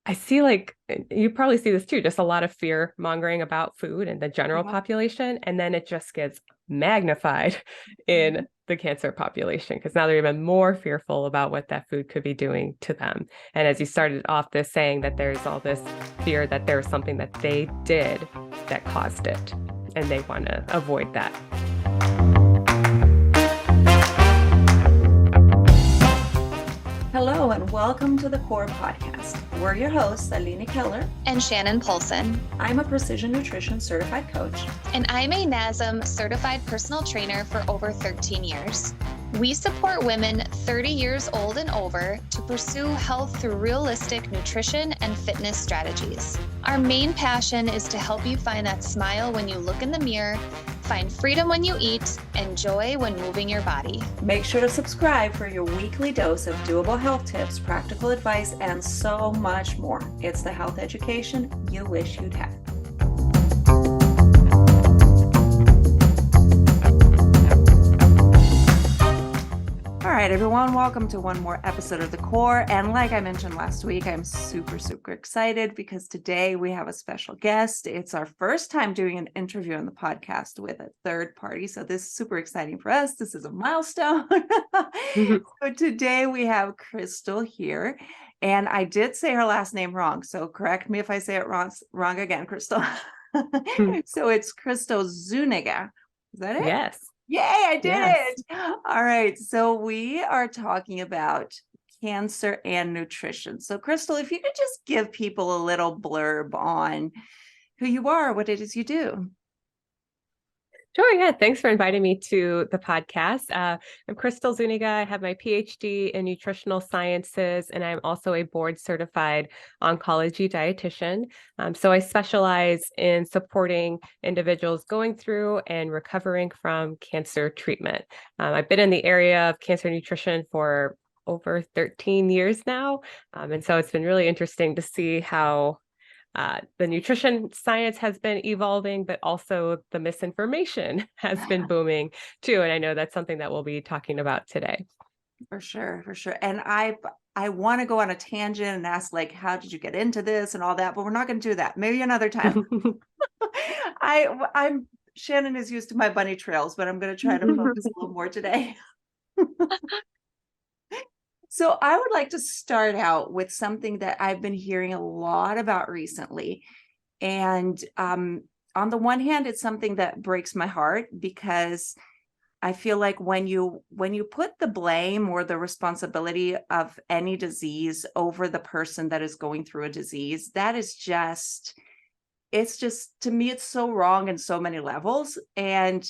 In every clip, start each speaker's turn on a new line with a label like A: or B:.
A: I see, like, you probably see this too, just a lot of fear mongering about food and the general
B: Yeah.
A: population. And then it just gets magnified
B: Mhm.
A: in the cancer population because now they're even more fearful about what that food could be doing to them. And as you started off this saying that there's all this fear that there's something that they did that caused it, and they want to avoid that.
B: Hello and welcome to the Core Podcast. We're your hosts, Aline Keller.
C: And Shannon Polson.
B: I'm a precision nutrition certified coach.
C: And I'm a NASM certified personal trainer for over 13 years. We support women 30 years old and over to pursue health through realistic nutrition and fitness strategies. Our main passion is to help you find that smile when you look in the mirror, find freedom when you eat, and joy when moving your body.
B: Make sure to subscribe for your weekly dose of doable health tips, practical advice, and so much more. It's the health education you wish you'd had. All right, everyone, welcome to one more episode of The Core. And like I mentioned last week, I'm super excited because today we have a special guest. It's our first time doing an interview on the podcast with a third party. So this is super exciting for us. This is a milestone. So today we have Krystle here. And I did say her last name wrong. So correct me if I say it wrong again, Krystle. So it's Krystle Zuniga. Is that it?
A: Yes.
B: Yay, I did
A: Yes.
B: it. All right. So we are talking about cancer and nutrition. So Krystle, if you could just give people a little blurb on who you are, what it is you do.
A: Sure, yeah. Thanks for inviting me to the podcast. I'm Krystle Zuniga. I have my PhD in nutritional sciences, and I'm also a board certified oncology dietitian. So I specialize in supporting individuals going through and recovering from cancer treatment. I've been in the area of cancer nutrition for over 13 years now. And so it's been really interesting to see how the nutrition science has been evolving, but also the misinformation has been booming too. And I know that's something that we'll be talking about today.
B: For sure. And I want to go on a tangent and ask, like, how did you get into this and all that? But we're not going to do that. Maybe another time. I'm Shannon is used to my bunny trails, but I'm going to try to focus a little more today. So I would like to start out with something that I've been hearing a lot about recently. And on the one hand, it's something that breaks my heart because I feel like when you put the blame or the responsibility of any disease over the person that is going through a disease, that is just, it's just, to me, it's so wrong in so many levels. And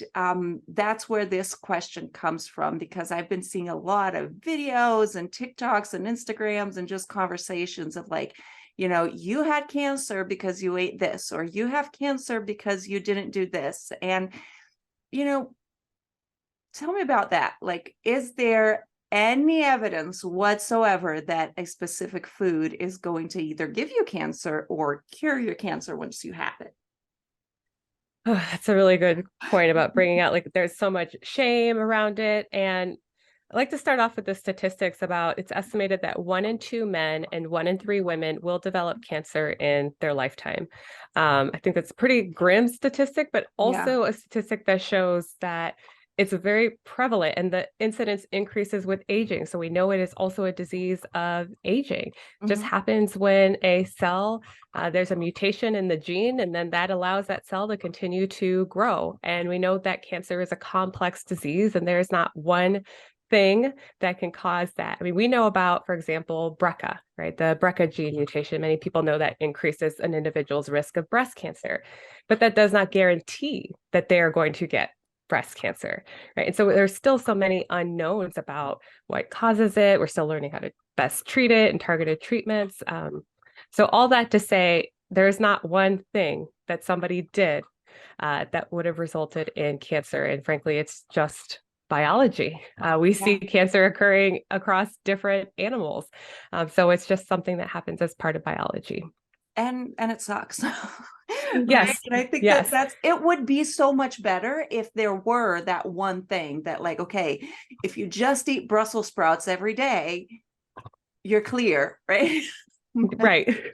B: that's where this question comes from, because I've been seeing a lot of videos and TikToks and Instagrams and just conversations of like, you had cancer because you ate this, or you have cancer because you didn't do this. And, tell me about that. Like, is there any evidence whatsoever that a specific food is going to either give you cancer or cure your cancer once you have it?
A: Oh, that's a really good point about bringing out, like, there's so much shame around it. And I like to start off with the statistics about it's estimated that 1 in 2 men and 1 in 3 women will develop cancer in their lifetime. I think that's a pretty grim statistic, but also a statistic that shows that it's very prevalent and the incidence increases with aging. So we know it is also a disease of aging. It just happens when a cell, there's a mutation in the gene, and then that allows that cell to continue to grow. And we know that cancer is a complex disease, and there's not one thing that can cause that. I mean, we know about, for example, BRCA, right? The BRCA gene mutation. Many people know that increases an individual's risk of breast cancer, but that does not guarantee that they are going to get breast cancer, right? And so there's still so many unknowns about what causes it. We're still learning how to best treat it and targeted treatments. So all that to say, there's not one thing that somebody did that would have resulted in cancer. And frankly, it's just biology. We see cancer occurring across different animals. So it's just something that happens as part of biology.
B: And it sucks.
A: Yes.
B: Right? And I think
A: yes.
B: it would be so much better if there were that one thing that, like, okay, if you just eat Brussels sprouts every day, you're clear, right?
A: Right.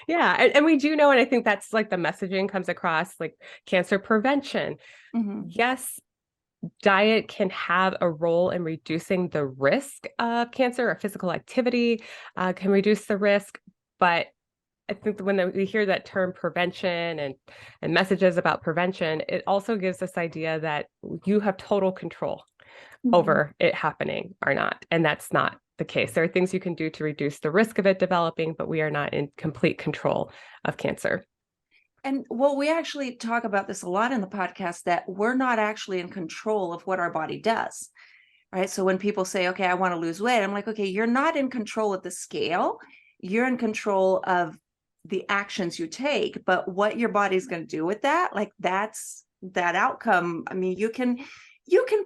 A: Yeah. And we do know, and I think that's like the messaging comes across like cancer prevention.
B: Mhm.
A: Yes, diet can have a role in reducing the risk of cancer, or physical activity can reduce the risk. But I think when we hear that term prevention and messages about prevention, it also gives this idea that you have total control
B: Mhm.
A: over it happening or not. And that's not the case. There are things you can do to reduce the risk of it developing, but we are not in complete control of cancer.
B: And well, we actually talk about this a lot in the podcast, that we're not actually in control of what our body does. Right. So when people say, okay, I want to lose weight, I'm like, okay, you're not in control of the scale. You're in control of the actions you take, but what your body's going to do with that, like that's that outcome. I mean, you can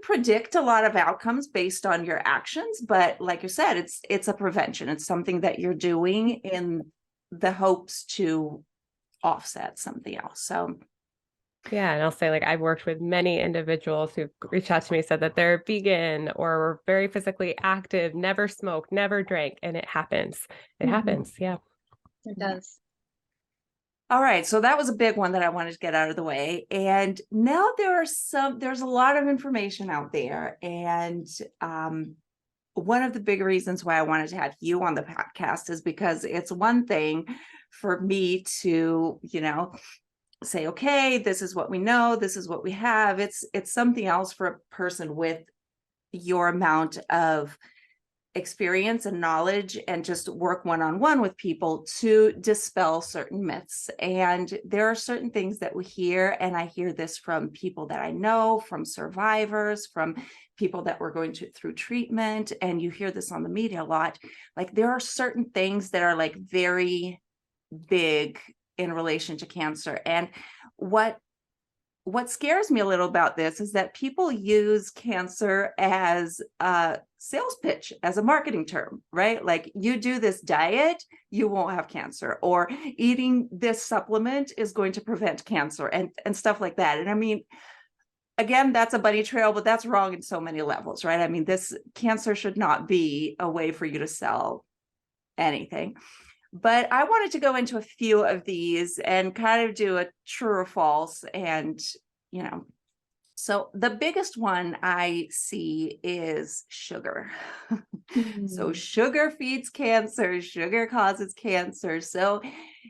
B: predict a lot of outcomes based on your actions, but like you said, it's a prevention. It's something that you're doing in the hopes to offset something else. So
A: Yeah, and I'll say like I've worked with many individuals who've reached out to me, said that they're vegan or were very physically active, never smoked, never drank, and it happens. It
B: Mhm.
A: happens. Yeah.
C: It does.
B: All right, so that was a big one that I wanted to get out of the way. And now there's a lot of information out there. And one of the big reasons why I wanted to have you on the podcast is because it's one thing for me to, say, okay, this is what we know, this is what we have. It's something else for a person with your amount of experience and knowledge and just work one-on-one with people to dispel certain myths. And there are certain things that we hear, and I hear this from people that I know, from survivors, from people that were going through treatment, and you hear this on the media a lot. Like there are certain things that are like very big in relation to cancer. And what scares me a little about this is that people use cancer as a sales pitch, as a marketing term, right? Like you do this diet, you won't have cancer, or eating this supplement is going to prevent cancer, and stuff like that. And I mean, again, that's a bunny trail, but that's wrong in so many levels, right? I mean, this cancer should not be a way for you to sell anything. But I wanted to go into a few of these and kind of do a true or false. And, you know, so the biggest one I see is sugar. So sugar feeds cancer, sugar causes cancer. So,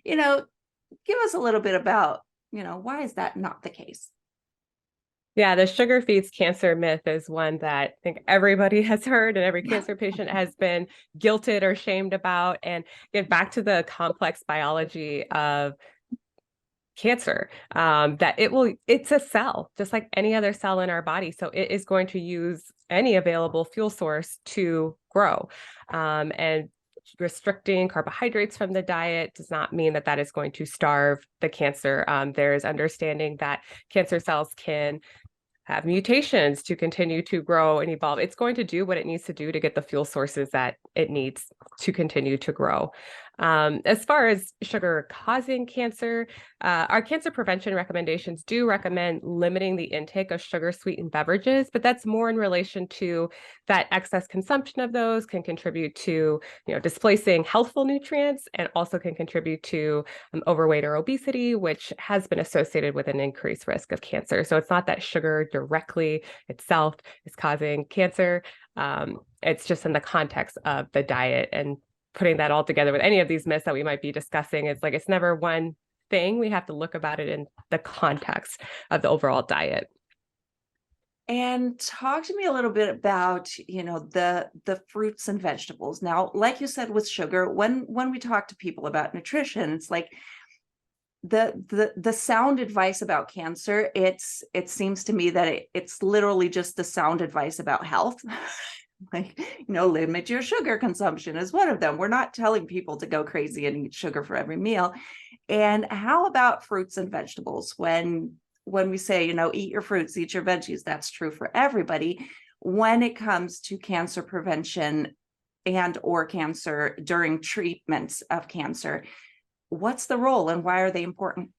B: give us a little bit about, why is that not the case?
A: Yeah, the sugar feeds cancer myth is one that I think everybody has heard, and every cancer patient has been guilted or shamed about. And get back to the complex biology of cancer, that it's a cell just like any other cell in our body, so it is going to use any available fuel source to grow, and restricting carbohydrates from the diet does not mean that that is going to starve the cancer. There's understanding that cancer cells can have mutations to continue to grow and evolve. It's going to do what it needs to do to get the fuel sources that it needs to continue to grow. As far as sugar causing cancer, our cancer prevention recommendations do recommend limiting the intake of sugar sweetened beverages, but that's more in relation to that excess consumption of those can contribute to displacing healthful nutrients, and also can contribute to overweight or obesity, which has been associated with an increased risk of cancer. So it's not that sugar directly itself is causing cancer. It's just in the context of the diet, and putting that all together with any of these myths that we might be discussing. It's like, it's never one thing. We have to look about it in the context of the overall diet.
B: And talk to me a little bit about, the fruits and vegetables. Now, like you said with sugar, when we talk to people about nutrition, it's like the sound advice about cancer, it seems to me that it's literally just the sound advice about health. Like, limit your sugar consumption is one of them. We're not telling people to go crazy and eat sugar for every meal. And how about fruits and vegetables? When we say, eat your fruits, eat your veggies, that's true for everybody. When it comes to cancer prevention and or cancer during treatments of cancer, what's the role and why are they important?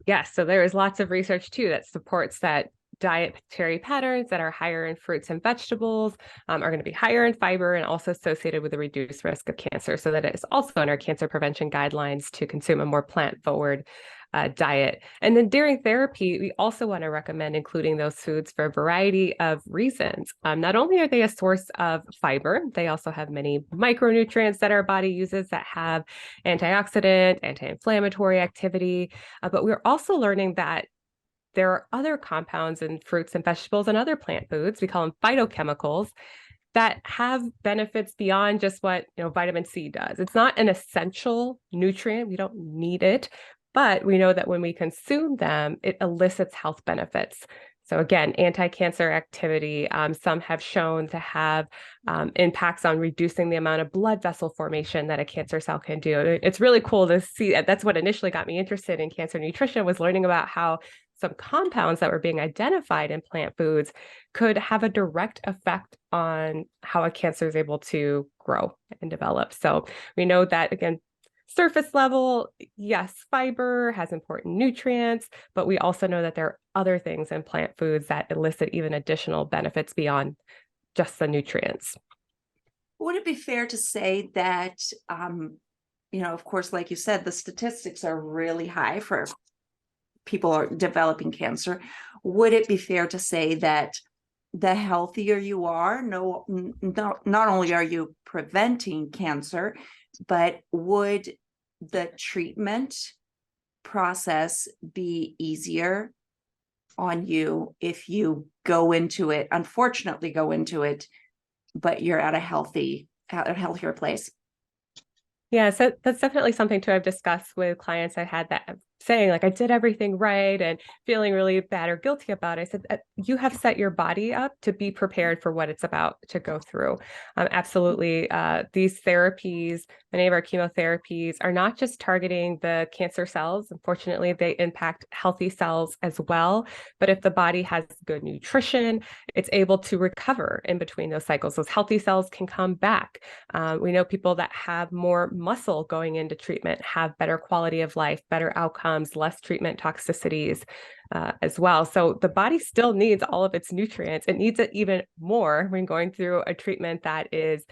A: Yes, so there is lots of research too that supports that dietary patterns that are higher in fruits and vegetables are going to be higher in fiber and also associated with a reduced risk of cancer. So that it is also in our cancer prevention guidelines to consume a more plant-forward diet. And then during therapy, we also want to recommend including those foods for a variety of reasons. Not only are they a source of fiber, they also have many micronutrients that our body uses that have antioxidant, anti-inflammatory activity. But we're also learning that there are other compounds in fruits and vegetables and other plant foods, we call them phytochemicals, that have benefits beyond just what vitamin C does. It's not an essential nutrient. We don't need it, but we know that when we consume them, it elicits health benefits. So again, anti-cancer activity, some have shown to have impacts on reducing the amount of blood vessel formation that a cancer cell can do. It's really cool to see. That's what initially got me interested in cancer nutrition, was learning about how some compounds that were being identified in plant foods could have a direct effect on how a cancer is able to grow and develop. So we know that, again, surface level, yes, fiber has important nutrients, but we also know that there are other things in plant foods that elicit even additional benefits beyond just the nutrients.
B: Would it be fair to say that, of course, like you said, the statistics are really high for people are developing cancer. Would it be fair to say that the healthier you are, not only are you preventing cancer, but would the treatment process be easier on you if you unfortunately go into it, but you're at a healthier place?
A: Yeah, so that's definitely something too I've discussed with clients I had that saying like I did everything right and feeling really bad or guilty about it. I said, you have set your body up to be prepared for what it's about to go through. Absolutely. These therapies, many of our chemotherapies are not just targeting the cancer cells. Unfortunately, they impact healthy cells as well. But if the body has good nutrition, it's able to recover in between those cycles. Those healthy cells can come back. We know people that have more muscle going into treatment have better quality of life, better outcomes, less treatment toxicities as well. So the body still needs all of its nutrients. It needs it even more when going through a treatment that is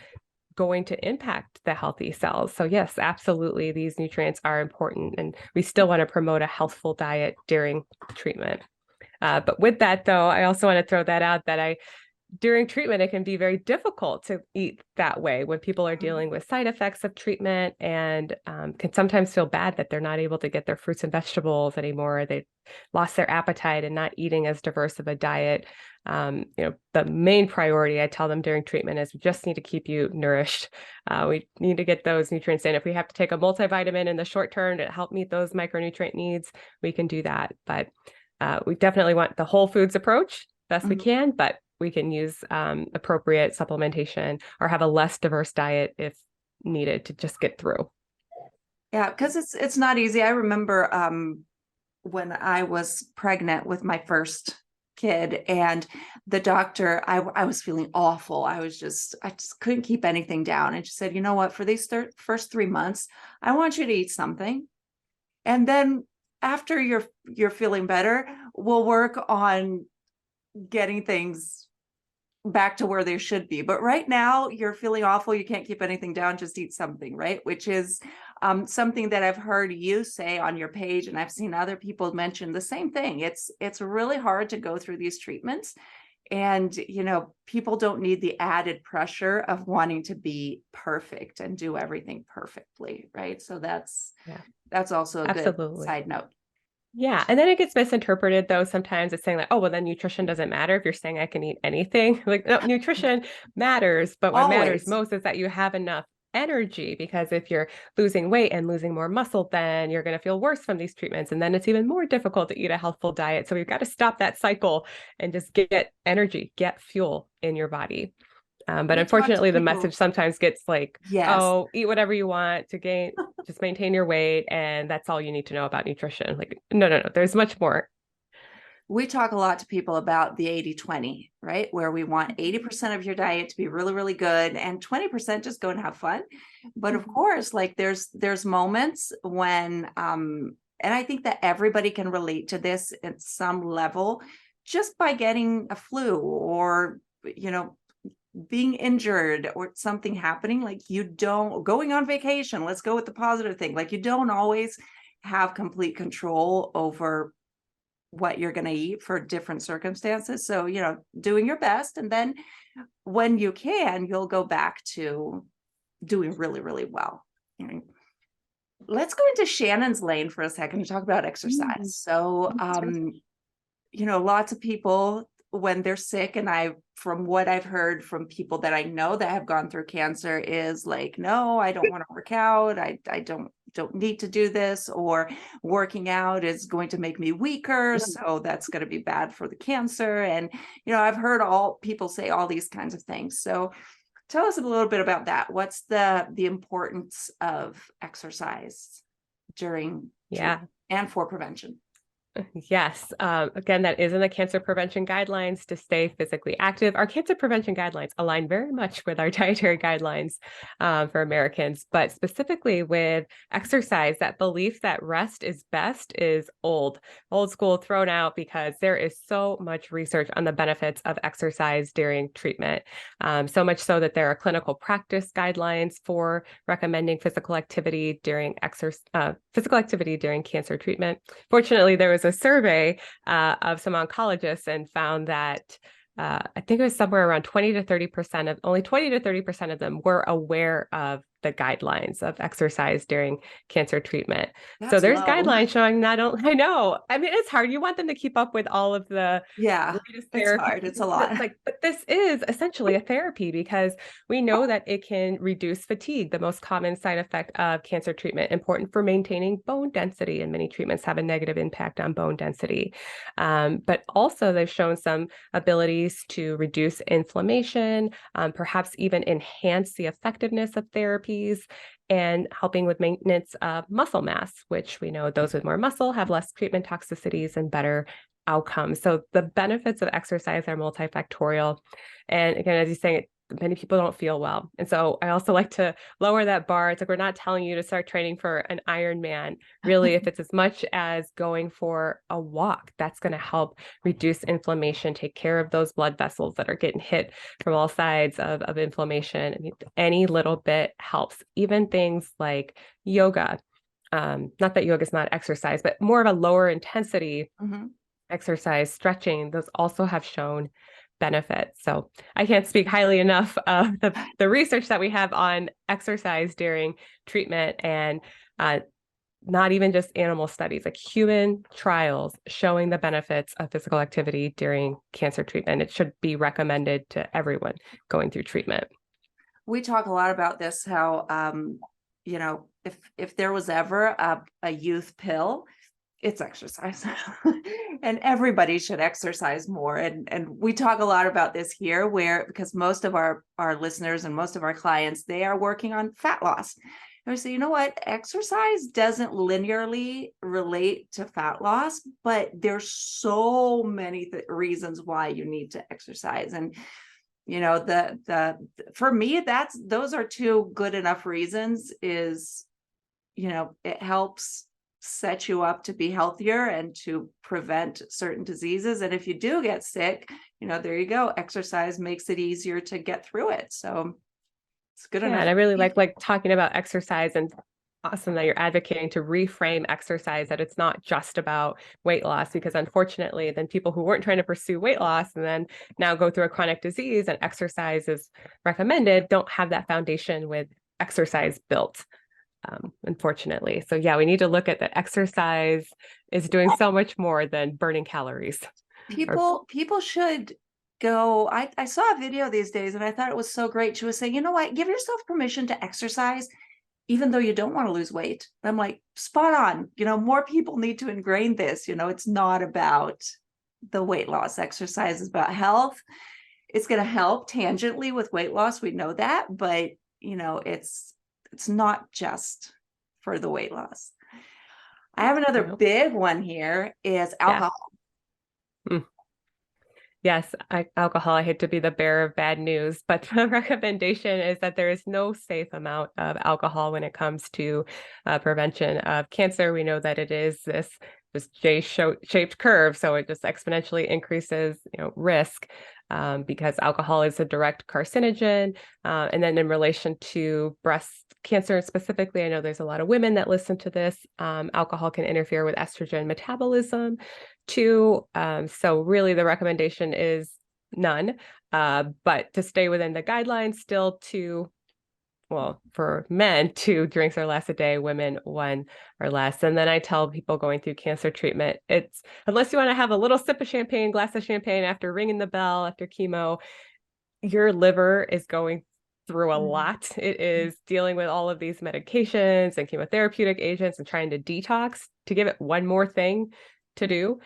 A: going to impact the healthy cells. So yes, absolutely, these nutrients are important, and we still want to promote a healthful diet during treatment. But with that, though, I also want to throw that out that during treatment, it can be very difficult to eat that way when people are dealing with side effects of treatment and can sometimes feel bad that they're not able to get their fruits and vegetables anymore. They lost their appetite and not eating as diverse of a diet. The main priority I tell them during treatment is we just need to keep you nourished. We need to get those nutrients in. If we have to take a multivitamin in the short term to help meet those micronutrient needs, we can do that. But we definitely want the whole foods approach best we can, but we can use appropriate supplementation or have a less diverse diet if needed to just get through.
B: Yeah, because it's not easy. I remember when I was pregnant with my first kid and the doctor, I was feeling awful. I just couldn't keep anything down. And she said, you know what, for these first 3 months, I want you to eat something. And then after you're feeling better, we'll work on getting things back to where they should be. But right now you're feeling awful. You can't keep anything down. Just eat something, right? Which is something that I've heard you say on your page. And I've seen other people mention the same thing. It's really hard to go through these treatments. And, people don't need the added pressure of wanting to be perfect and do everything perfectly, right? So that's also a good side note.
A: Yeah. And then it gets misinterpreted, though. Sometimes it's saying like, oh, well, then nutrition doesn't matter if you're saying I can eat anything. Like, no, nutrition matters. But what matters most is that you have enough energy, because if you're losing weight and losing more muscle, then you're going to feel worse from these treatments. And then it's even more difficult to eat a healthful diet. So we've got to stop that cycle and just get energy, get fuel in your body. But unfortunately, the message sometimes gets like, oh, eat whatever you want to gain, just maintain your weight. And that's all you need to know about nutrition. Like, no, there's much more.
B: We talk a lot to people about the 80-20, right? Where we want 80% of your diet to be really, really good and 20% just go and have fun. But of course, like there's moments when, and I think that everybody can relate to this at some level, just by getting a flu or, you know, being injured or something happening, like you don't going on vacation, let's go with the positive thing. Like you don't always have complete control over what you're going to eat for different circumstances. So, you know, doing your best. And then when you can, you'll go back to doing really, really well. Let's go into Shannon's lane for a second to talk about exercise. So, you know, lots of people when they're sick, and from what I've heard from people that I know that have gone through cancer is like, no, I don't want to work out. I don't need to do this, or working out is going to make me weaker. So that's going to be bad for the cancer. And, you know, I've heard all people say all these kinds of things. So tell us a little bit about that. What's the importance of exercise during treatment and for prevention?
A: Yes. Again, that is in the cancer prevention guidelines to stay physically active. Our cancer prevention guidelines align very much with our dietary guidelines for Americans, but specifically with exercise, that belief that rest is best is old school, thrown out, because there is so much research on the benefits of exercise during treatment. So much so that there are clinical practice guidelines for recommending physical activity during cancer treatment. Fortunately, there was a survey of some oncologists and found that I think it was somewhere around 20 to 30% of them were aware of the guidelines of exercise during cancer treatment. So there's guidelines showing not only, I know, I mean, it's hard. You want them to keep up with all of the latest
B: it's hard. It's a lot.
A: But this is essentially a therapy because we know that it can reduce fatigue, the most common side effect of cancer treatment, important for maintaining bone density, and many treatments have a negative impact on bone density. But also they've shown some abilities to reduce inflammation, perhaps even enhance the effectiveness of therapies, and helping with maintenance of muscle mass, which we know those with more muscle have less treatment toxicities and better outcomes. So the benefits of exercise are multifactorial. And again, as you're saying, many people don't feel well. And so I also like to lower that bar. It's like, we're not telling you to start training for an Ironman. Really, if it's as much as going for a walk, that's going to help reduce inflammation, take care of those blood vessels that are getting hit from all sides of inflammation. I mean, any little bit helps. Even things like yoga, not that yoga is not exercise, but more of a lower intensity exercise, stretching, those also have shown benefits. So I can't speak highly enough of the research that we have on exercise during treatment, and not even just animal studies, like human trials showing the benefits of physical activity during cancer treatment. It should be recommended to everyone going through treatment.
B: We talk a lot about this, how, you know, if there was ever a youth pill, it's exercise. And everybody should exercise more. And we talk a lot about this here, because most of our listeners and most of our clients, they are working on fat loss. And we say, you know what, exercise doesn't linearly relate to fat loss, but there's so many reasons why you need to exercise. And you know, for me, those are two good enough reasons. Is, you know, it helps set you up to be healthier and to prevent certain diseases. And if you do get sick, you know, there you go. Exercise makes it easier to get through it. So it's good enough.
A: And I really like talking about exercise, and awesome that you're advocating to reframe exercise, that it's not just about weight loss, because unfortunately then people who weren't trying to pursue weight loss and then now go through a chronic disease and exercise is recommended don't have that foundation with exercise built. Unfortunately. So yeah, we need to look at that exercise is doing so much more than burning calories.
B: People should go. I saw a video these days and I thought it was so great. She was saying, you know what, give yourself permission to exercise even though you don't want to lose weight. And I'm like, spot on. You know, more people need to ingrain this. You know, it's not about the weight loss. Exercise is about health. It's going to help tangentially with weight loss. We know that, but you know, it's not just for the weight loss. I have another big one here is alcohol.
A: Yes, alcohol. I hate to be the bearer of bad news, but the recommendation is that there is no safe amount of alcohol when it comes to prevention of cancer. We know that it is this this J-shaped curve. So it just exponentially increases, risk because alcohol is a direct carcinogen. And then in relation to breast cancer specifically, I know there's a lot of women that listen to this. Alcohol can interfere with estrogen metabolism too. So really the recommendation is none, but to stay within the guidelines still for men, 2 drinks or less a day, women 1 or less. And then I tell people going through cancer treatment, it's unless you want to have a little sip of champagne, glass of champagne after ringing the bell after chemo, your liver is going through a lot. It is dealing with all of these medications and chemotherapeutic agents and trying to detox to give it one more thing to do.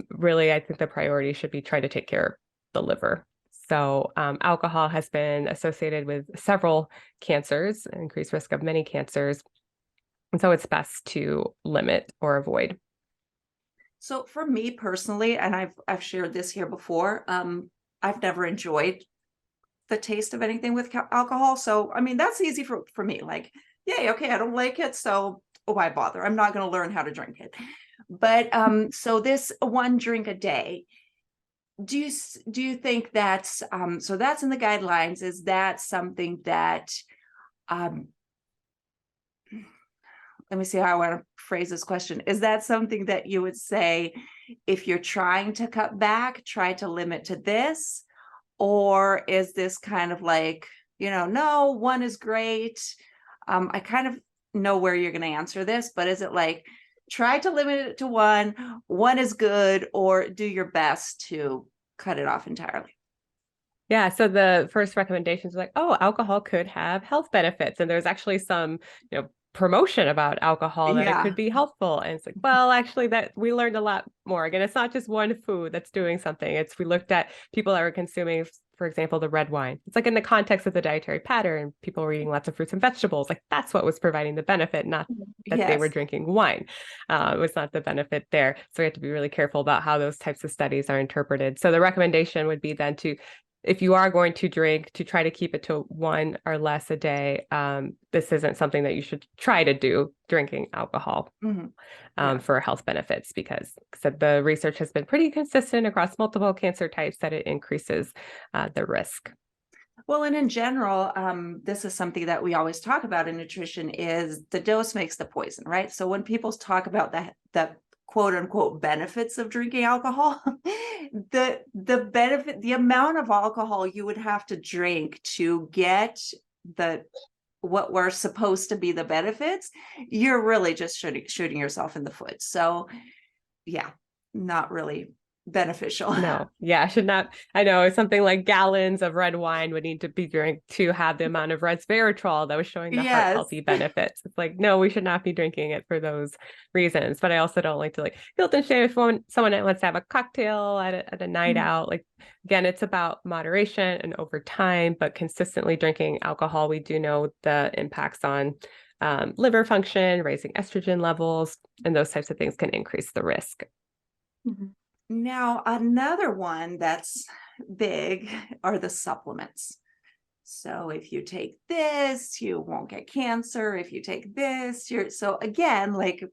A: Really, I think the priority should be trying to take care of the liver. So alcohol has been associated with several cancers, increased risk of many cancers. And so it's best to limit or avoid.
B: So for me personally, and I've shared this here before, I've never enjoyed the taste of anything with alcohol. So, I mean, that's easy for me. Like, yay, okay, I don't like it. So why bother? I'm not going to learn how to drink it. But so this 1 drink a day, do you think that's so that's in the guidelines? Is that something that let me see how I want to phrase this question. Is that something that you would say if you're trying to cut back, try to limit to this? Or is this kind of like, no, 1 is great. I kind of know where you're going to answer this, but is it like try to limit it to 1 is good, or do your best to cut it off entirely?
A: Yeah, so the first recommendations are like, alcohol could have health benefits. And there's actually some, promotion about alcohol that it could be helpful. And it's like, well, actually that we learned a lot more. Again, it's not just one food that's doing something. We looked at people that were consuming, for example, the red wine. It's like in the context of the dietary pattern, people were eating lots of fruits and vegetables. Like that's what was providing the benefit, not that they were drinking wine. It was not the benefit there. So we have to be really careful about how those types of studies are interpreted. So the recommendation would be then if you are going to drink, to try to keep it to 1 or less a day. This isn't something that you should try to do, drinking alcohol for health benefits, because the research has been pretty consistent across multiple cancer types that it increases the risk.
B: Well, and in general, this is something that we always talk about in nutrition is the dose makes the poison, right? So when people talk about the quote unquote benefits of drinking alcohol, the benefit, the amount of alcohol you would have to drink to get what were supposed to be the benefits, you're really just shooting yourself in the foot. So yeah, not really beneficial.
A: No, yeah, should not. I know it's something like gallons of red wine would need to be drank to have the amount of resveratrol that was showing the heart healthy benefits. It's like, no, we should not be drinking it for those reasons. But I also don't like to guilt and shame if someone wants to have a cocktail at a night out. Like, again, it's about moderation and over time, but consistently drinking alcohol, we do know the impacts on liver function, raising estrogen levels, and those types of things can increase the risk.
B: Now, another one that's big are the supplements. So if you take this, you won't get cancer. If you take this, so again, like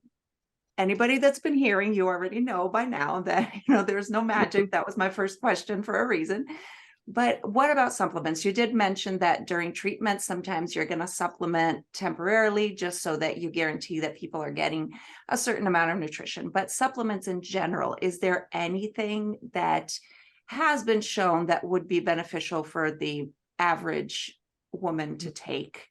B: anybody that's been hearing, you already know by now that, there's no magic. That was my first question for a reason. But what about supplements? You did mention that during treatment, sometimes you're going to supplement temporarily just so that you guarantee that people are getting a certain amount of nutrition. But supplements in general, is there anything that has been shown that would be beneficial for the average woman to take?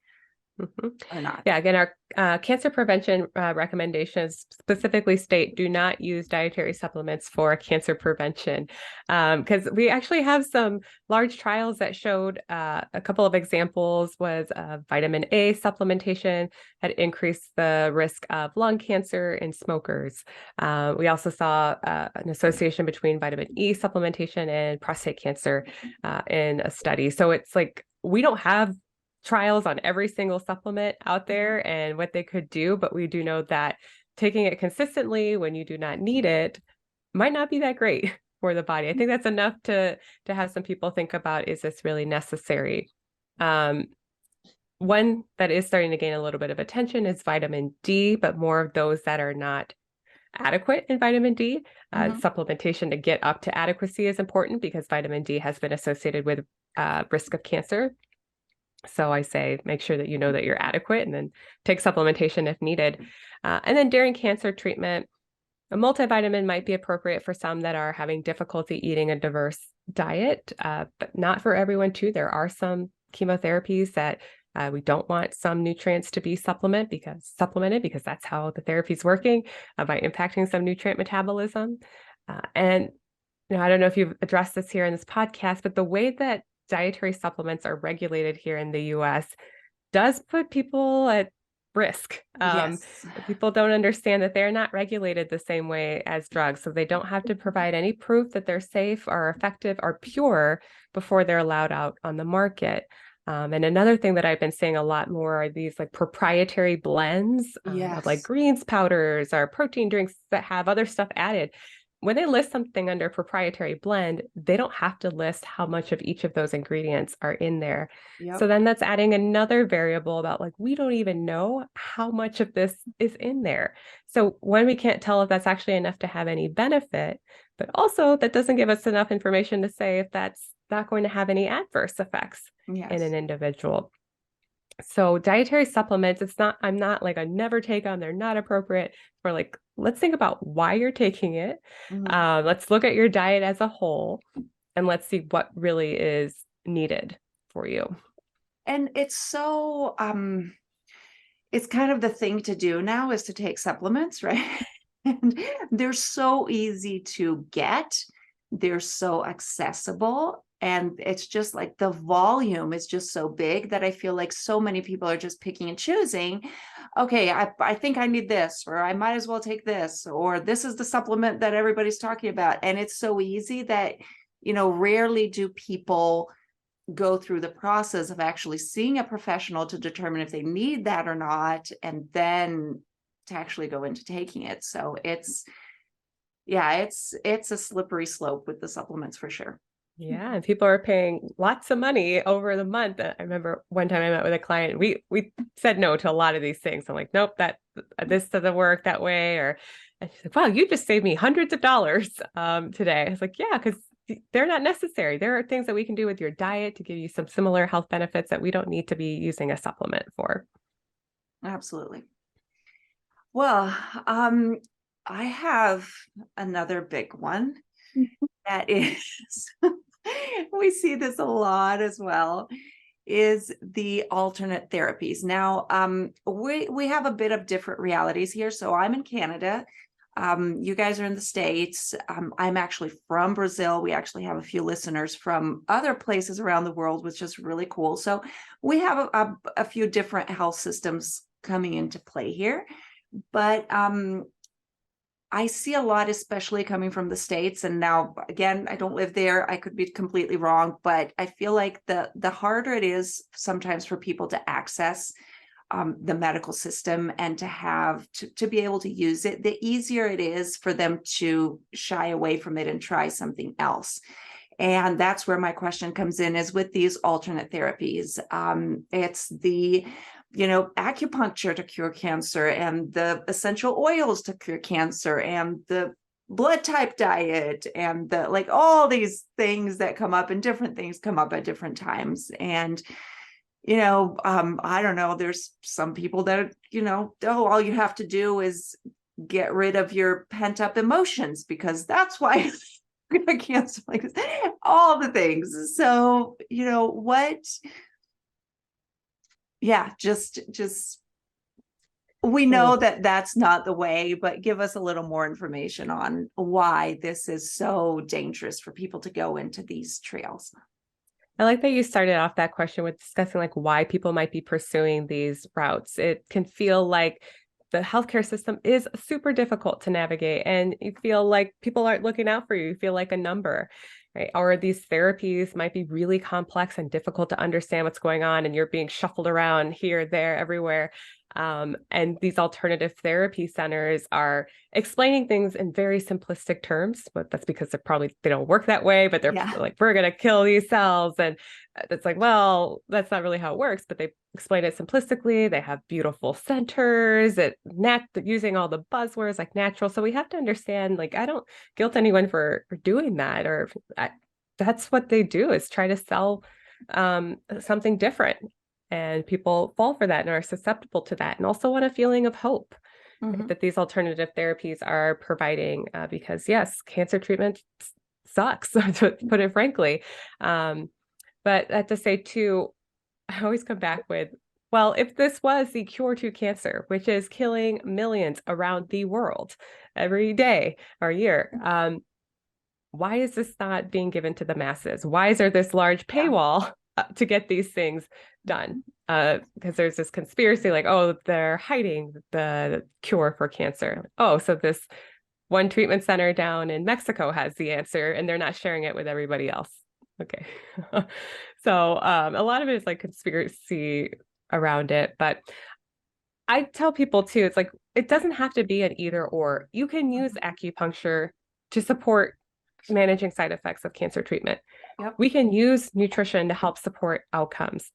B: Or not?
A: Yeah, again, our cancer prevention recommendations specifically state do not use dietary supplements for cancer prevention, because we actually have some large trials that showed a couple of examples was vitamin A supplementation had increased the risk of lung cancer in smokers. We also saw an association between vitamin E supplementation and prostate cancer in a study. So it's like we don't have trials on every single supplement out there and what they could do, but we do know that taking it consistently when you do not need it might not be that great for the body. I think that's enough to have some people think about, is this really necessary? One that is starting to gain a little bit of attention is vitamin D, but more of those that are not adequate in vitamin D.
B: Mhm.
A: Supplementation to get up to adequacy is important because vitamin D has been associated with risk of cancer. So I say make sure that you know that you're adequate and then take supplementation if needed. And then during cancer treatment, a multivitamin might be appropriate for some that are having difficulty eating a diverse diet, but not for everyone too. There are some chemotherapies that we don't want some nutrients to be supplemented because that's how the therapy is working by impacting some nutrient metabolism. And I don't know if you've addressed this here in this podcast, but the way that dietary supplements are regulated here in the US does put people at risk.
B: Yes.
A: People don't understand that they're not regulated the same way as drugs. So they don't have to provide any proof that they're safe or effective or pure before they're allowed out on the market. And another thing that I've been seeing a lot more are these like proprietary blends of like
B: Yes.
A: greens powders or protein drinks that have other stuff added. When they list something under proprietary blend, they don't have to list how much of each of those ingredients are in there.
B: Yep.
A: So then that's adding another variable about like, we don't even know how much of this is in there. So when we can't tell if that's actually enough to have any benefit, but also that doesn't give us enough information to say if that's not going to have any adverse effects in an
B: Yes.
A: individual. So dietary supplements, I'm not like I never take them. They're not appropriate for like, let's think about why you're taking it.
B: Mhm.
A: Let's look at your diet as a whole and let's see what really is needed for you.
B: And it's kind of the thing to do now is to take supplements, right? And they're so easy to get. They're so accessible. And it's just like the volume is just so big that I feel like so many people are just picking and choosing. Okay, I think I need this, or I might as well take this, or this is the supplement that everybody's talking about. And it's so easy that, rarely do people go through the process of actually seeing a professional to determine if they need that or not, and then to actually go into taking it. So it's a slippery slope with the supplements for sure.
A: Yeah, and people are paying lots of money over the month. I remember one time I met with a client. We said no to a lot of these things. I'm like, nope, this doesn't work that way. And she's like, wow, you just saved me hundreds of dollars today. I was like, yeah, because they're not necessary. There are things that we can do with your diet to give you some similar health benefits that we don't need to be using a supplement for.
B: Absolutely. Well, I have another big one that is, we see this a lot as well, is the alternate therapies. Now, we have a bit of different realities here. So I'm in Canada. You guys are in the States. I'm actually from Brazil. We actually have a few listeners from other places around the world, which is really cool. So we have a few different health systems coming into play here. But I see a lot, especially coming from the States. And now, again, I don't live there. I could be completely wrong, but I feel like the harder it is sometimes for people to access the medical system and to be able to use it, the easier it is for them to shy away from it and try something else. And that's where my question comes in, is with these alternate therapies. It's the acupuncture to cure cancer, and the essential oils to cure cancer, and the blood type diet, and the like, all these things that come up, and different things come up at different times. And I don't know, there's some people that all you have to do is get rid of your pent up emotions, because that's why cancer, like this, all the things. So just we know that that's not the way, but give us a little more information on why this is so dangerous for people to go into these trails.
A: I like that you started off that question with discussing like why people might be pursuing these routes. It can feel like the healthcare system is super difficult to navigate, and you feel like people aren't looking out for you. You feel like a number, right? Or these therapies might be really complex and difficult to understand what's going on, and you're being shuffled around here, there, everywhere. And these alternative therapy centers are explaining things in very simplistic terms, but that's because they don't work that way, but they're
B: Yeah.
A: like, we're going to kill these cells. And it's like, well, that's not really how it works, but they explain it simplistically. They have beautiful centers, using all the buzzwords like natural. So we have to understand, like, I don't guilt anyone for doing that, that's what they do, is try to sell something different. And people fall for that and are susceptible to that, and also want a feeling of hope that these alternative therapies are providing, because yes, cancer treatment sucks, to put it frankly. But I have to say too, I always come back with, well, if this was the cure to cancer, which is killing millions around the world every day or year, why is this not being given to the masses? Why is there this large paywall to get these things done? Because there's this conspiracy like, oh, they're hiding the cure for cancer. Oh, so this one treatment center down in Mexico has the answer and they're not sharing it with everybody else. Okay. So a lot of it is like conspiracy around it. But I tell people too, it's like, it doesn't have to be an either or. You can use acupuncture to support managing side effects of cancer treatment.
B: Yep.
A: We can use nutrition to help support outcomes.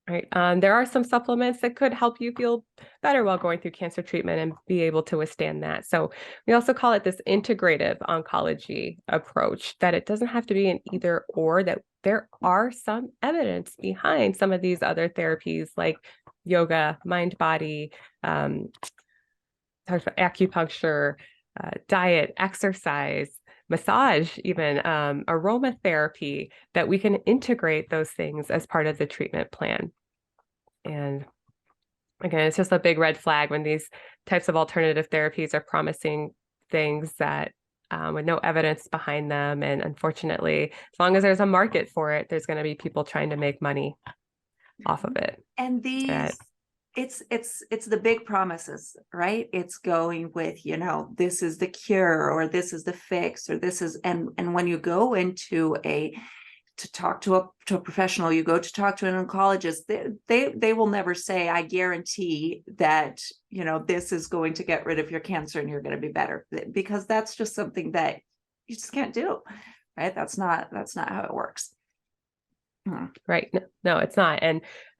A: Right. There are some supplements that could help you feel better while going through cancer treatment and be able to withstand that. So we also call it this integrative oncology approach, that it doesn't have to be an either or, that there are some evidence behind some of these other therapies like yoga, mind body, acupuncture, diet, exercise, massage, even aromatherapy, that we can integrate those things as part of the treatment plan. And again, it's just a big red flag when these types of alternative therapies are promising things that with no evidence behind them. And unfortunately, as long as there's a market for it, there's going to be people trying to make money off of it.
B: And it's the big promises, right? It's going with, this is the cure, or this is the fix, or this is, and when you go into to talk to a professional, you go to talk to an oncologist, they will never say, I guarantee that, this is going to get rid of your cancer and you're going to be better, because that's just something that you just can't do, right? That's not how it works.
A: Right. No, it's not.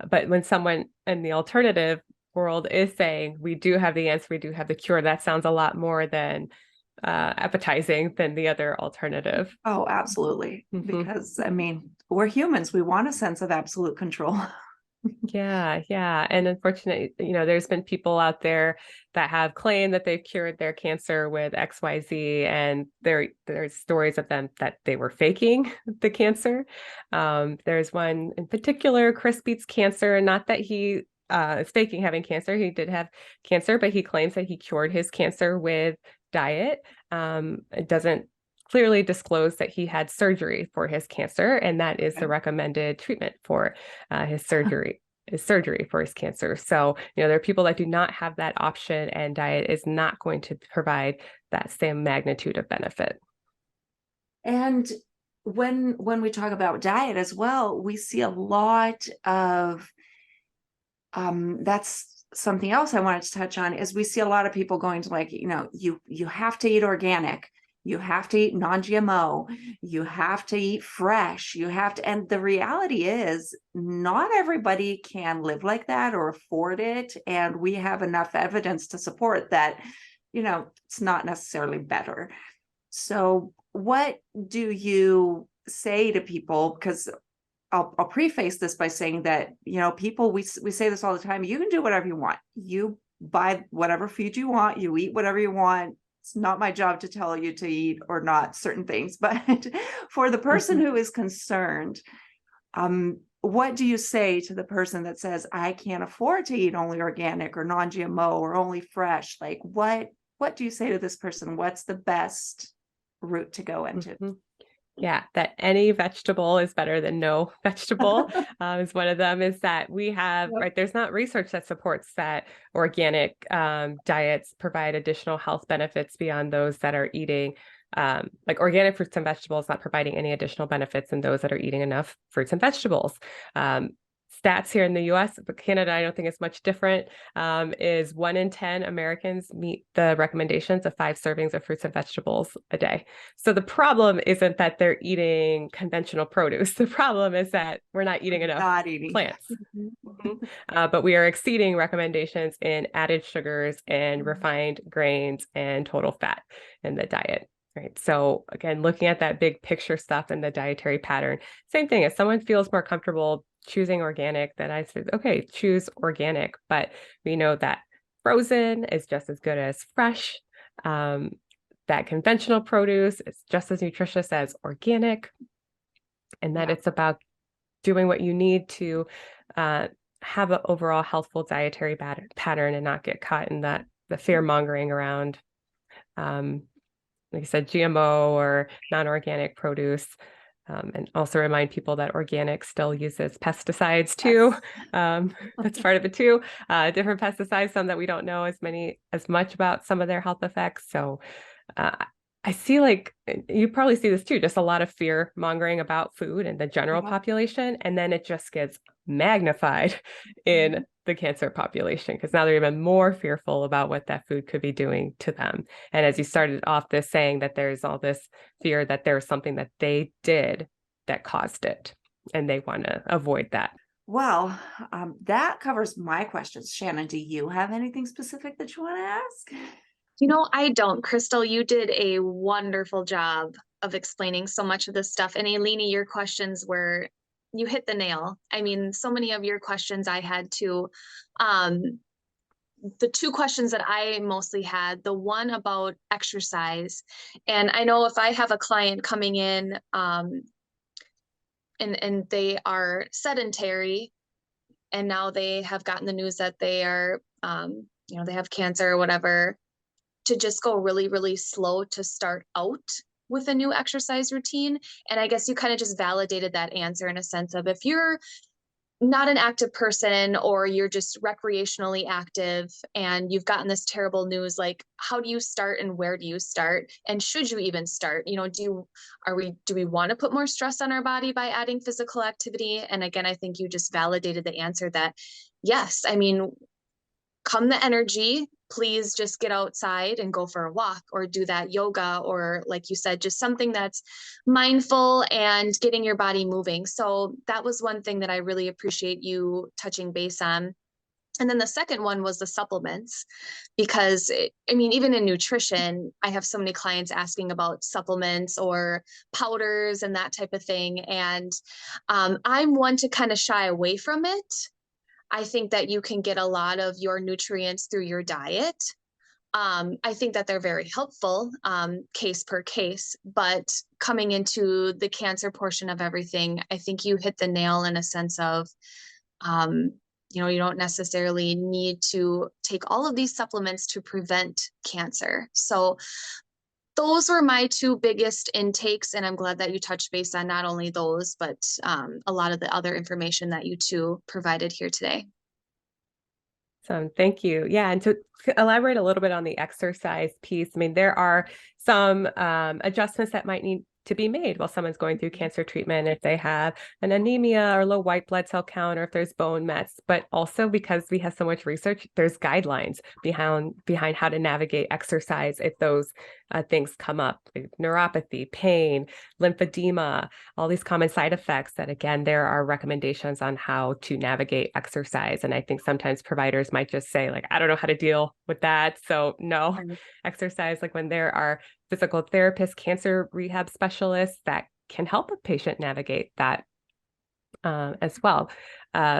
A: But when someone in the alternative world is saying, we do have the answer, we do have the cure, that sounds a lot more than appetizing than the other alternative.
B: Oh, absolutely. Because we're humans. We want a sense of absolute control.
A: Yeah. And unfortunately, there's been people out there that have claimed that they've cured their cancer with XYZ, and there's stories of them that they were faking the cancer. There's one in particular, Chris Beats Cancer, and not that he is faking having cancer. He did have cancer, but he claims that he cured his cancer with diet. It doesn't clearly disclose that he had surgery for his cancer, and that is the recommended treatment for his surgery. Is surgery for his cancer. So, there are people that do not have that option, and diet is not going to provide that same magnitude of benefit.
B: And when we talk about diet as well, we see a lot of, that's something else I wanted to touch on, is we see a lot of people going to you have to eat organic. You have to eat non-GMO, you have to eat fresh, and the reality is not everybody can live like that or afford it. And we have enough evidence to support that, it's not necessarily better. So what do you say to people? Because I'll preface this by saying that, people, we say this all the time, you can do whatever you want. You buy whatever food you want, you eat whatever you want. It's not my job to tell you to eat or not certain things, but for the person who is concerned, what do you say to the person that says, I can't afford to eat only organic or non-GMO or only fresh? Like, what do you say to this person? What's the best route to go into?
A: Yeah, that any vegetable is better than no vegetable is one of them. Is that we have, right, there's not research that supports that organic diets provide additional health benefits beyond those that are eating like organic fruits and vegetables, not providing any additional benefits than those that are eating enough fruits and vegetables. stats here in the US, but Canada, I don't think it's much different, is 1 in 10 Americans meet the recommendations of 5 servings of fruits and vegetables a day. So the problem isn't that they're eating conventional produce. The problem is that we're not eating enough plants. But we are exceeding recommendations in added sugars and refined grains and total fat in the diet. Right. So again, looking at that big picture stuff in the dietary pattern, same thing. If someone feels more comfortable choosing organic, then I said, okay, choose organic. But we know that frozen is just as good as fresh. That conventional produce is just as nutritious as organic. And that it's about doing what you need to have an overall healthful dietary pattern and not get caught in the fear mongering around like I said, GMO or non-organic produce, and also remind people that organic still uses pesticides too. That's part of it too. Different pesticides, some that we don't know as much about some of their health effects. So I see, like, you probably see this too, just a lot of fear mongering about food in the general population. And then it just gets magnified in the cancer population because now they're even more fearful about what that food could be doing to them. And as you started off this saying that there's all this fear that there's something that they did that caused it, and they want to avoid that.
B: Well, that covers my questions. Shannon, do you have anything specific that you want to ask?
C: I don't. Krystle, you did a wonderful job of explaining so much of this stuff. And Eleni, your questions you hit the nail. I mean, so many of your questions I had too. The 2 questions that I mostly had, the one about exercise. And I know if I have a client coming in and they are sedentary and now they have gotten the news that they are, they have cancer or whatever, to just go really, really slow to start out with a new exercise routine. And I guess you kind of just validated that answer in a sense of, if you're not an active person or you're just recreationally active and you've gotten this terrible news, like, how do you start and where do you start? And should you even start? Do we want to put more stress on our body by adding physical activity? And again, I think you just validated the answer that yes, I mean, come the energy, please just get outside and go for a walk or do that yoga, or like you said, just something that's mindful and getting your body moving. So that was one thing that I really appreciate you touching base on. And then the second one was the supplements, because even in nutrition, I have so many clients asking about supplements or powders and that type of thing. And I'm one to kind of shy away from it. I think that you can get a lot of your nutrients through your diet. I think that they're very helpful, case per case, but coming into the cancer portion of everything, I think you hit the nail in a sense of, you don't necessarily need to take all of these supplements to prevent cancer. So those were my 2 biggest intakes, and I'm glad that you touched base on not only those, but a lot of the other information that you 2 provided here today.
A: So thank you. Yeah, and to elaborate a little bit on the exercise piece, I mean, there are some adjustments that might need to be made while someone's going through cancer treatment, if they have an anemia or low white blood cell count, or if there's bone mets. But also, because we have so much research, there's guidelines behind how to navigate exercise if those things come up, like neuropathy, pain, lymphedema, all these common side effects that, again, there are recommendations on how to navigate exercise. And I think sometimes providers might just say, like, I don't know how to deal with that. So no, exercise, like when there are physical therapists, cancer rehab specialists that can help a patient navigate that as well,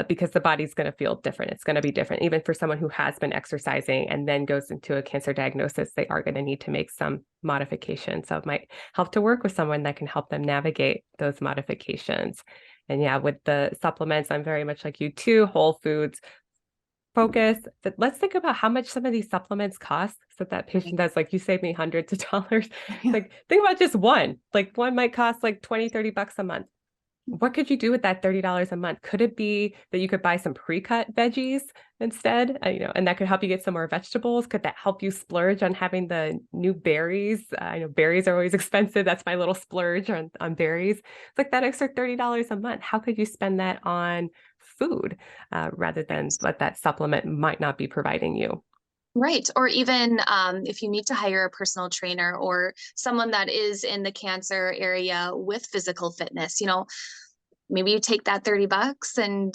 A: because the body's going to feel different. It's going to be different. Even for someone who has been exercising and then goes into a cancer diagnosis, they are going to need to make some modifications. So it might help to work with someone that can help them navigate those modifications. And yeah, with the supplements, I'm very much like you too, whole foods focus. But let's think about how much some of these supplements cost, so that patient does, like, you save me hundreds of dollars. Like, think about just one. Like, one might cost like $20-30 a month. what could you do with that $30 a month? Could it be that you could buy some pre-cut veggies instead? And that could help you get some more vegetables. Could that help you splurge on having the new berries? I know berries are always expensive. That's my little splurge on berries. It's like that extra $30 a month. How could you spend that on food rather than what that supplement might not be providing you?
C: Right. Or even if you need to hire a personal trainer or someone that is in the cancer area with physical fitness, maybe you take that $30 and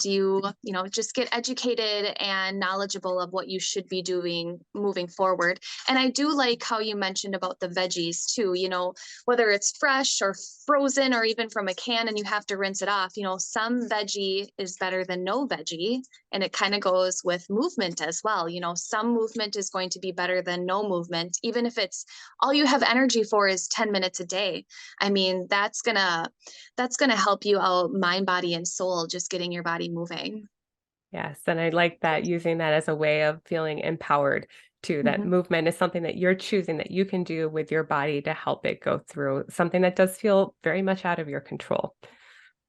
C: just get educated and knowledgeable of what you should be doing moving forward. And I do like how you mentioned about the veggies too, whether it's fresh or frozen or even from a can and you have to rinse it off, some veggie is better than no veggie. And it kind of goes with movement as well. Some movement is going to be better than no movement, even if it's all you have energy for is 10 minutes a day. I mean, that's gonna help you out mind, body, and soul, just getting your body moving.
A: Yes. And I like that, using that as a way of feeling empowered too. That movement is something that you're choosing, that you can do with your body to help it go through something that does feel very much out of your control.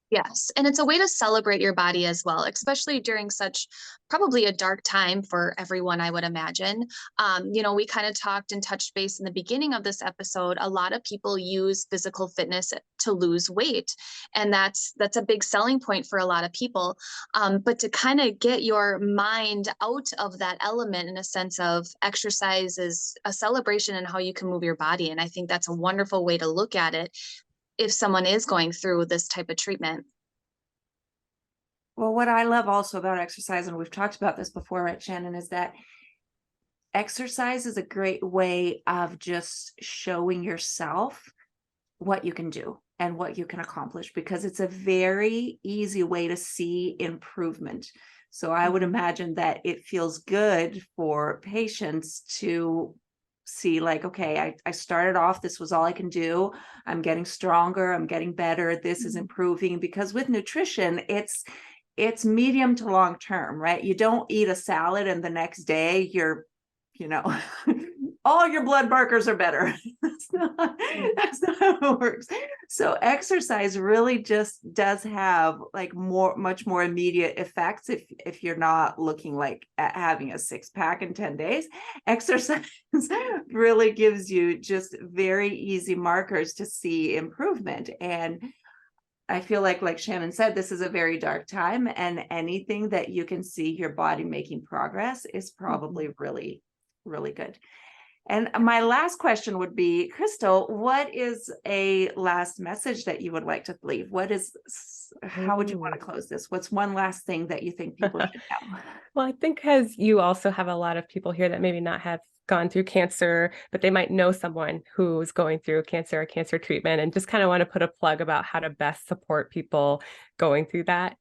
C: Yes. And it's a way to celebrate your body as well, especially during such probably a dark time for everyone, I would imagine. We kind of talked and touched base in the beginning of this episode. A lot of people use physical fitness to lose weight. And that's a big selling point for a lot of people. But to kind of get your mind out of that element in a sense of exercise is a celebration in how you can move your body. And I think that's a wonderful way to look at it if someone is going through this type of treatment.
B: Well, what I love also about exercise, and we've talked about this before, right, Shannon, is that exercise is a great way of just showing yourself what you can do and what you can accomplish, because it's a very easy way to see improvement. So I would imagine that it feels good for patients to see, like, okay, I started off, this was all I can do. I'm getting stronger, I'm getting better, this is improving. Because with nutrition, it's medium to long term, right? You don't eat a salad and the next day you're, all your blood markers are better. That's not how it works. So exercise really just does have like much more immediate effects if you're not looking like at having a 6-pack in 10 days. Exercise really gives you just very easy markers to see improvement. And I feel like Shannon said, this is a very dark time, and anything that you can see your body making progress is probably really, really good. And my last question would be, Krystle, what is a last message that you would like to leave? How would you want to close this? What's one last thing that you think people should know?
A: Well, I think because you also have a lot of people here that maybe not have gone through cancer, but they might know someone who's going through cancer or cancer treatment, and just kind of want to put a plug about how to best support people going through that.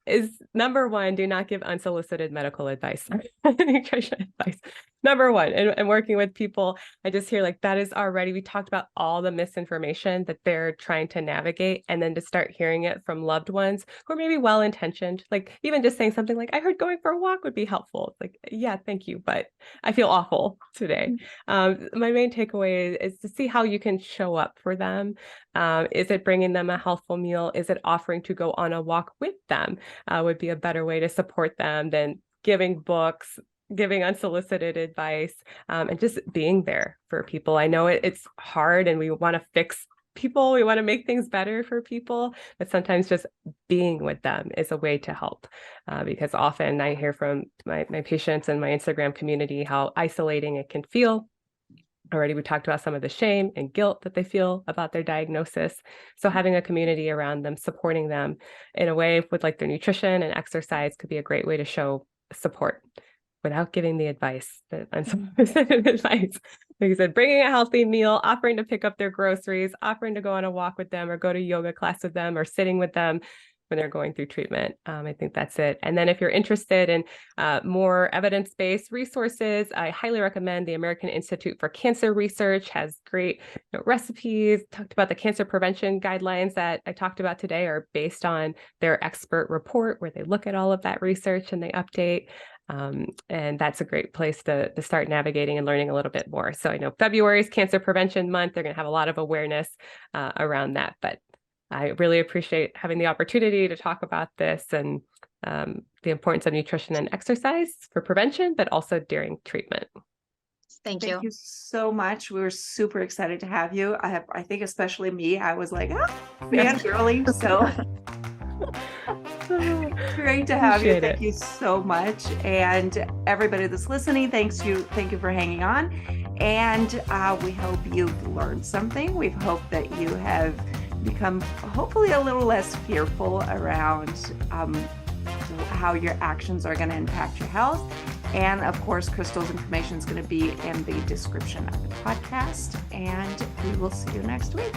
A: Is number one, do not give unsolicited medical advice, nutrition advice. Number one, and working with people, I just hear like that is already, we talked about all the misinformation that they're trying to navigate, and then to start hearing it from loved ones who are maybe well-intentioned, like even just saying something like, I heard going for a walk would be helpful. Like, yeah, thank you, but I feel awful today. My main takeaway is to see how you can show up for them. Is it bringing them a healthful meal? Is it offering to go on a walk with them? Would be a better way to support them than giving books, giving unsolicited advice, and just being there for people. I know it's hard and we want to fix people, we want to make things better for people, but sometimes just being with them is a way to help, because often I hear from my patients and my Instagram community how isolating it can feel. Already we talked about some of the shame and guilt that they feel about their diagnosis. So having a community around them, supporting them in a way with like their nutrition and exercise could be a great way to show support without giving the advice, the unsolicited advice. Like I said, bringing a healthy meal, offering to pick up their groceries, offering to go on a walk with them or go to yoga class with them or sitting with them when they're going through treatment. I think that's it. And then if you're interested in more evidence-based resources, I highly recommend the American Institute for Cancer Research. Has great recipes. Talked about the cancer prevention guidelines that I talked about today are based on their expert report where they look at all of that research and they update. And that's a great place to start navigating and learning a little bit more. So I know February is Cancer Prevention Month. They're going to have a lot of awareness around that, but I really appreciate having the opportunity to talk about this and the importance of nutrition and exercise for prevention, but also during treatment.
C: Thank
B: Thank
C: you.
B: you so much. We were super excited to have you. I think especially me, I was like, fangirling. So great to have you.
A: Appreciate
B: Thank
A: it.
B: you so much. And everybody that's listening, thank you for hanging on. And we hope you've learned something. We hope that you have become hopefully a little less fearful around how your actions are going to impact your health. And of course, Krystle's information is going to be in the description of the podcast. And we will see you next week.